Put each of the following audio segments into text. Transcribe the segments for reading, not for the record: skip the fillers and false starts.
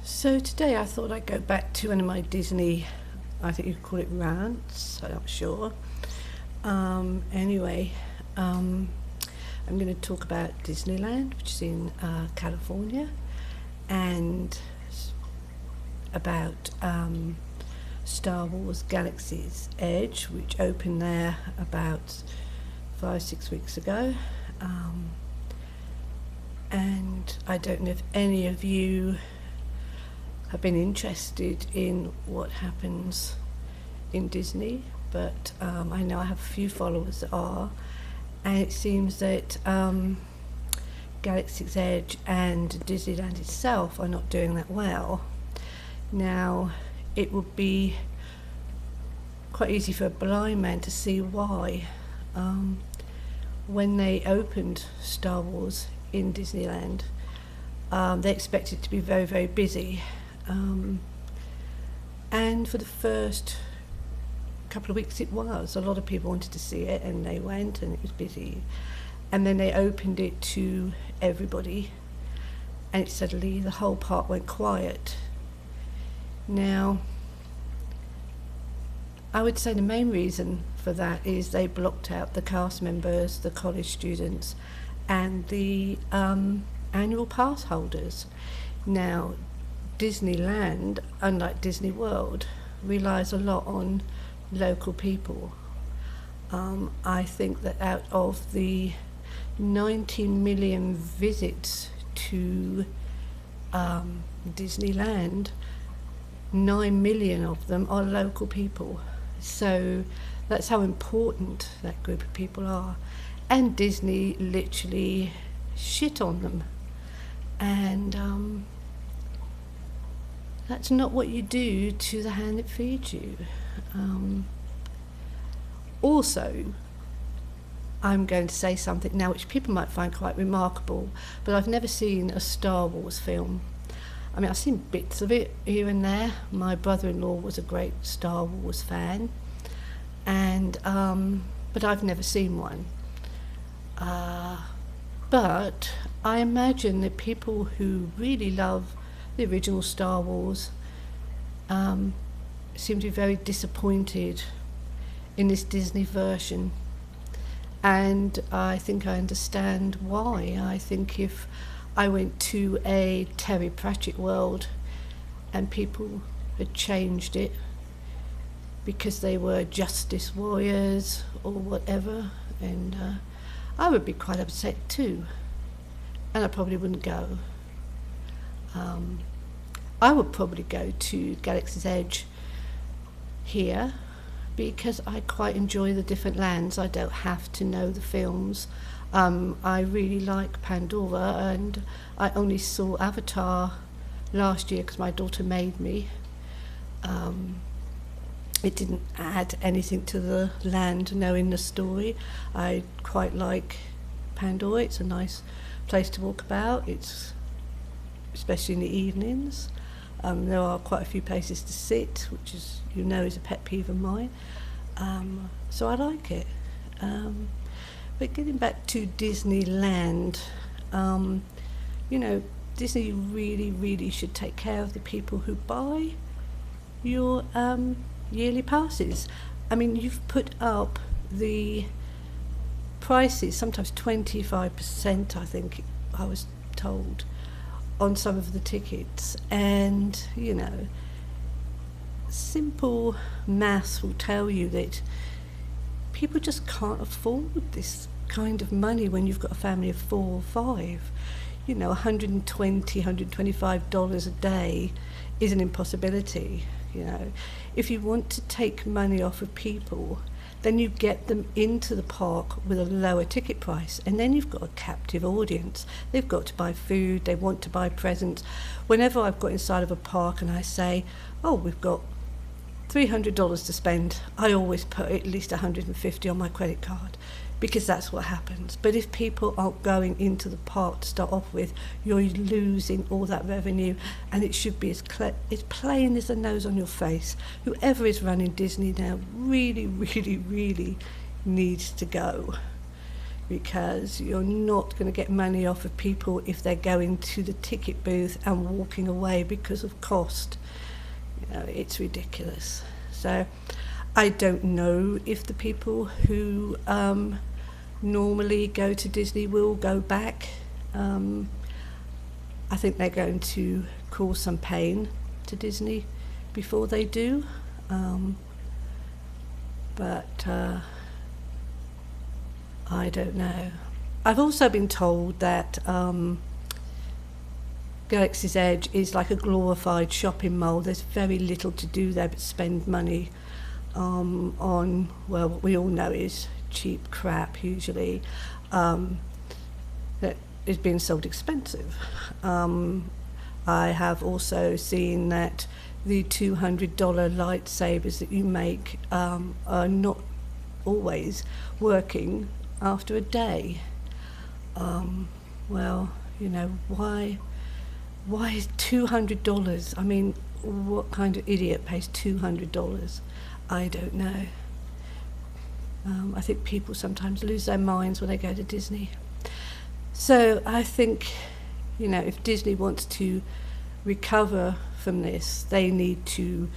So today I thought I'd go back to one of my Disney, I think you'd call it rants, I'm not sure. Anyway, I'm going to talk about Disneyland, which is in California, and about Star Wars Galaxy's Edge, which opened there about 5-6 weeks ago. And I don't know if any of you have been interested in what happens in Disney, but I know I have a few followers that are, and it seems that Galaxy's Edge and Disneyland itself are not doing that well. Now, it would be quite easy for a blind man to see why. When they opened Star Wars in Disneyland, they expected it to be very, very busy. And for the first couple of weeks it was. A lot of people wanted to see it and they went and it was busy. And then they opened it to everybody and suddenly the whole park went quiet. Now, I would say the main reason for that is they blocked out the cast members, the college students, and the annual pass holders. Now, Disneyland, unlike Disney World, relies a lot on local people. I think that out of the 90 million visits to Disneyland, 9 million of them are local people. So that's how important that group of people are. And Disney literally shit on them. And that's not what you do to the hand that feeds you. Also, I'm going to say something now which people might find quite remarkable, but I've never seen a Star Wars film. I mean, I've seen bits of it here and there. My brother-in-law was a great Star Wars fan, and but I've never seen one. But I imagine that people who really love the original Star Wars seem to be very disappointed in this Disney version, and I think I understand why. I think if I went to a Terry Pratchett world and people had changed it because they were justice warriors or whatever, and I would be quite upset too, and I probably wouldn't go. I would probably go to Galaxy's Edge here because I quite enjoy the different lands. I don't have to know the films. I really like Pandora, and I only saw Avatar last year because my daughter made me. It didn't add anything to the land knowing the story. I quite like Pandora. It's a nice place to walk about. It's especially in the evenings. There are quite a few places to sit, which is, you know, is a pet peeve of mine. So I like it. But getting back to Disneyland, you know, Disney really, really should take care of the people who buy your yearly passes. I mean, you've put up the prices, sometimes 25%, I think I was told, on some of the tickets, and you know, simple maths will tell you that people just can't afford this kind of money when you've got a family of 4 or 5. You know, $120, $125 a day is an impossibility. You know, if you want to take money off of people, then you get them into the park with a lower ticket price, and then you've got a captive audience. They've got to buy food, they want to buy presents. Whenever I've got inside of a park and I say, oh, we've got $300 to spend, I always put at least $150 on my credit card, because that's what happens. But if people aren't going into the park to start off with, you're losing all that revenue, and it should be as plain as the nose on your face. Whoever is running Disney now really, really, really needs to go. because you're not going to get money off of people if they're going to the ticket booth and walking away because of cost. You know, it's ridiculous. So I don't know if the people who normally go to Disney will go back. I think they're going to cause some pain to Disney before they do. But I don't know. I've also been told that Galaxy's Edge is like a glorified shopping mall. There's very little to do there but spend money on, well, what we all know is cheap crap usually, that is being sold expensive. I have also seen that the $200 lightsabers that you make are not always working after a day. Well, you know, why is $200? I mean, what kind of idiot pays $200? I don't know. I think people sometimes lose their minds when they go to Disney. So I think, you know, if Disney wants to recover from this, they need to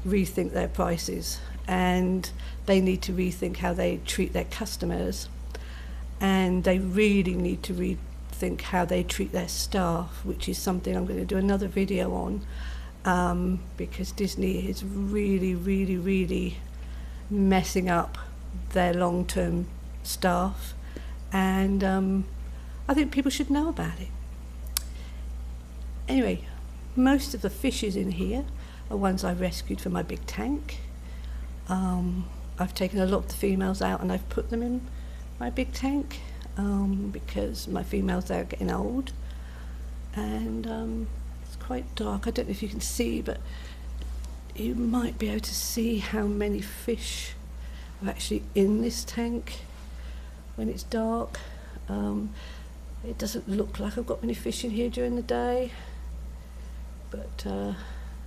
rethink their prices, and they need to rethink how they treat their customers, and they really need to rethink how they treat their staff, which is something I'm going to do another video on, because Disney is really messing up their long-term staff, and I think people should know about it. Anyway, most of the fishes in here are ones I rescued from my big tank. I've taken a lot of the females out and I've put them in my big tank because my females are getting old, and it's quite dark. I don't know if you can see, but you might be able to see how many fish are actually in this tank when it's dark. It doesn't look like I've got many fish in here during the day, but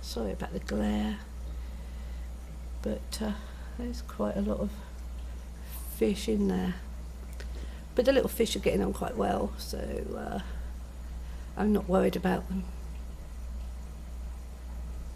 sorry about the glare, but there's quite a lot of fish in there. But the little fish are getting on quite well, so I'm not worried about them.